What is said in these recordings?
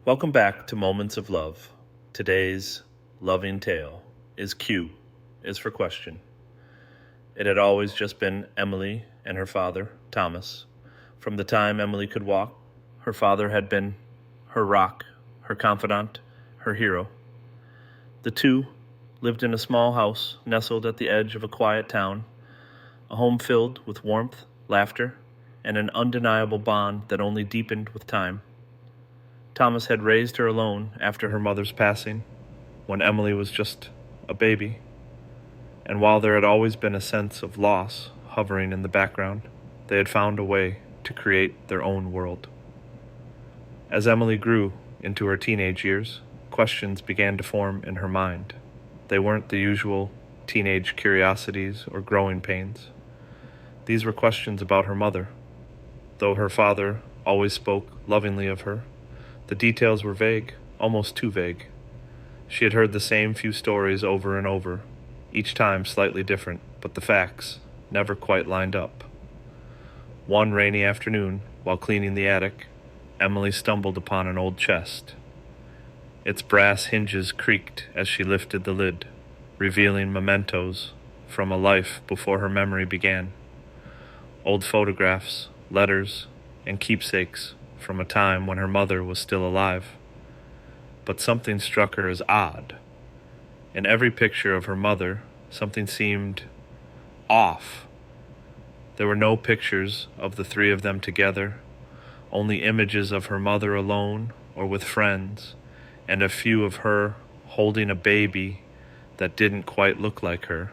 Welcome back to Moments of Love. Today's loving tale is Q, is for question. It had always just been Emily and her father, Thomas. From the time Emily could walk, her father had been her rock, her confidant, her hero. The two lived in a small house nestled at the edge of a quiet town, a home filled with warmth, laughter, and an undeniable bond that only deepened with time. Thomas had raised her alone after her mother's passing, when Emily was just a baby, and while there had always been a sense of loss hovering in the background, they had found a way to create their own world. As Emily grew into her teenage years, questions began to form in her mind. They weren't the usual teenage curiosities or growing pains. These were questions about her mother. Though her father always spoke lovingly of her, the details were vague, almost too vague. She had heard the same few stories over and over, each time slightly different, but the facts never quite lined up. One rainy afternoon, while cleaning the attic, Emily stumbled upon an old chest. Its brass hinges creaked as she lifted the lid, revealing mementos from a life before her memory began. Old photographs, letters, and keepsakes from a time when her mother was still alive. But something struck her as odd. In every picture of her mother, something seemed off. There were no pictures of the three of them together, only images of her mother alone or with friends, and a few of her holding a baby that didn't quite look like her.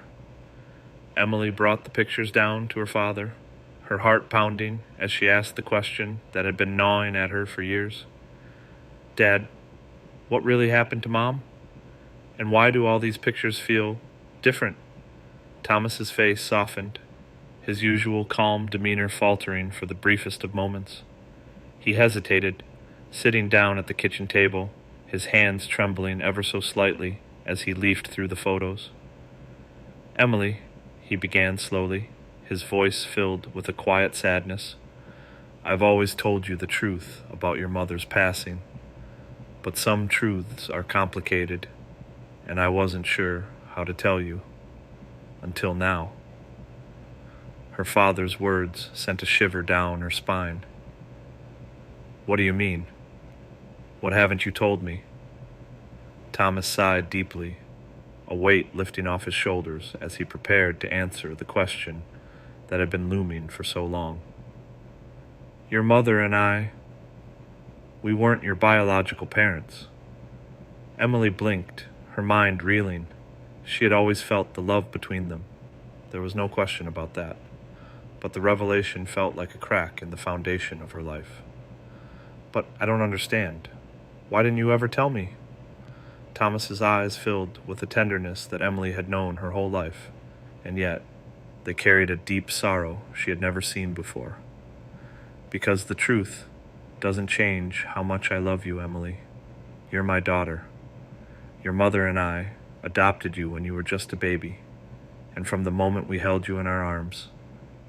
Emily brought the pictures down to her father, her heart pounding as she asked the question that had been gnawing at her for years. "Dad, what really happened to Mom? And why do all these pictures feel different?" Thomas's face softened, his usual calm demeanor faltering for the briefest of moments. He hesitated, sitting down at the kitchen table, his hands trembling ever so slightly as he leafed through the photos. "Emily," he began slowly, his voice filled with a quiet sadness, "I've always told you the truth about your mother's passing, but some truths are complicated, and I wasn't sure how to tell you, until now." Her father's words sent a shiver down her spine. "What do you mean? What haven't you told me?" Thomas sighed deeply, a weight lifting off his shoulders as he prepared to answer the question that had been looming for so long. "Your mother and I, we weren't your biological parents." Emily blinked, her mind reeling. She had always felt the love between them. There was no question about that. But the revelation felt like a crack in the foundation of her life. "But I don't understand. Why didn't you ever tell me?" Thomas's eyes filled with a tenderness that Emily had known her whole life, and yet they carried a deep sorrow she had never seen before. "Because the truth doesn't change how much I love you, Emily. You're my daughter. Your mother and I adopted you when you were just a baby, and from the moment we held you in our arms,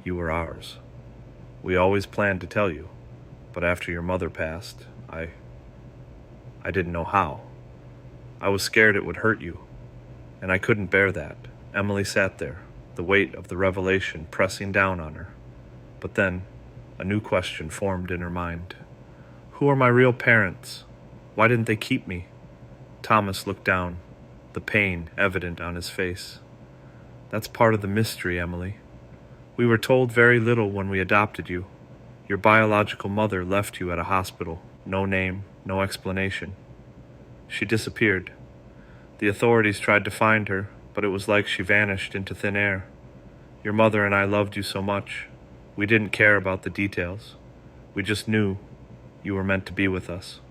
you were ours. We always planned to tell you, but after your mother passed, I didn't know how. I was scared it would hurt you, and I couldn't bear that." Emily sat there, the weight of the revelation pressing down on her. But then, a new question formed in her mind. "Who are my real parents? Why didn't they keep me?" Thomas looked down, the pain evident on his face. "That's part of the mystery, Emily. We were told very little when we adopted you. Your biological mother left you at a hospital, no name, no explanation. She disappeared. The authorities tried to find her, but it was like she vanished into thin air. Your mother and I loved you so much. We didn't care about the details. We just knew you were meant to be with us."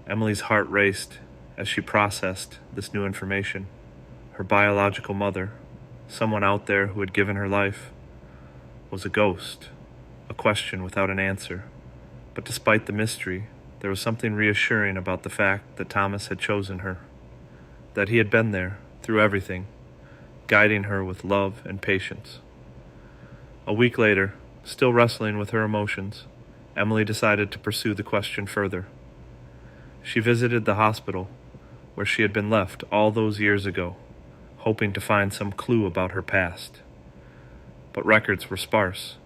Emily's heart raced as she processed this new information. Her biological mother, someone out there who had given her life, was a ghost, a question without an answer. But despite the mystery, there was something reassuring about the fact that Thomas had chosen her, that he had been there through everything, guiding her with love and patience. A week later, still wrestling with her emotions, Emily decided to pursue the question further. She visited the hospital where she had been left all those years ago, hoping to find some clue about her past. But records were sparse.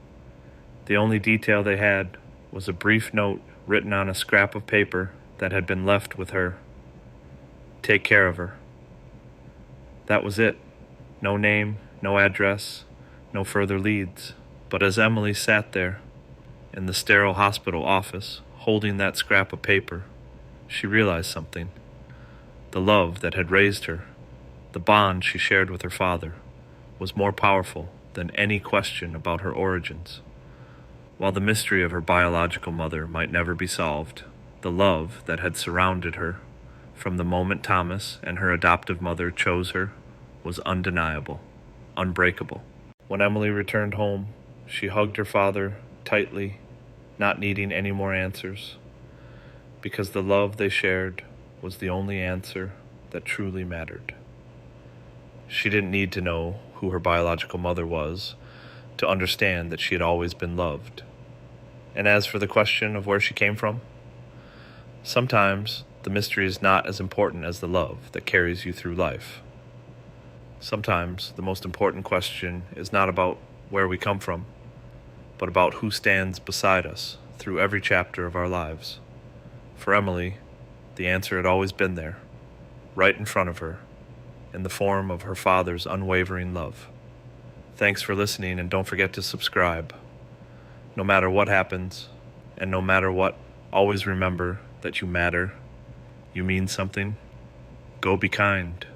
The only detail they had was a brief note written on a scrap of paper that had been left with her. Take care of her. That was it. No name, no address, no further leads. But as Emily sat there, in the sterile hospital office, holding that scrap of paper, she realized something. The love that had raised her, the bond she shared with her father, was more powerful than any question about her origins. While the mystery of her biological mother might never be solved, the love that had surrounded her from the moment Thomas and her adoptive mother chose her was undeniable, unbreakable. When Emily returned home, she hugged her father tightly, not needing any more answers, because the love they shared was the only answer that truly mattered. She didn't need to know who her biological mother was to understand that she had always been loved. And as for the question of where she came from, sometimes the mystery is not as important as the love that carries you through life. Sometimes the most important question is not about where we come from, but about who stands beside us through every chapter of our lives. For Emily, the answer had always been there, right in front of her, in the form of her father's unwavering love. Thanks for listening, and don't forget to subscribe. No matter what happens, and no matter what, always remember that you matter, you mean something. Go be kind.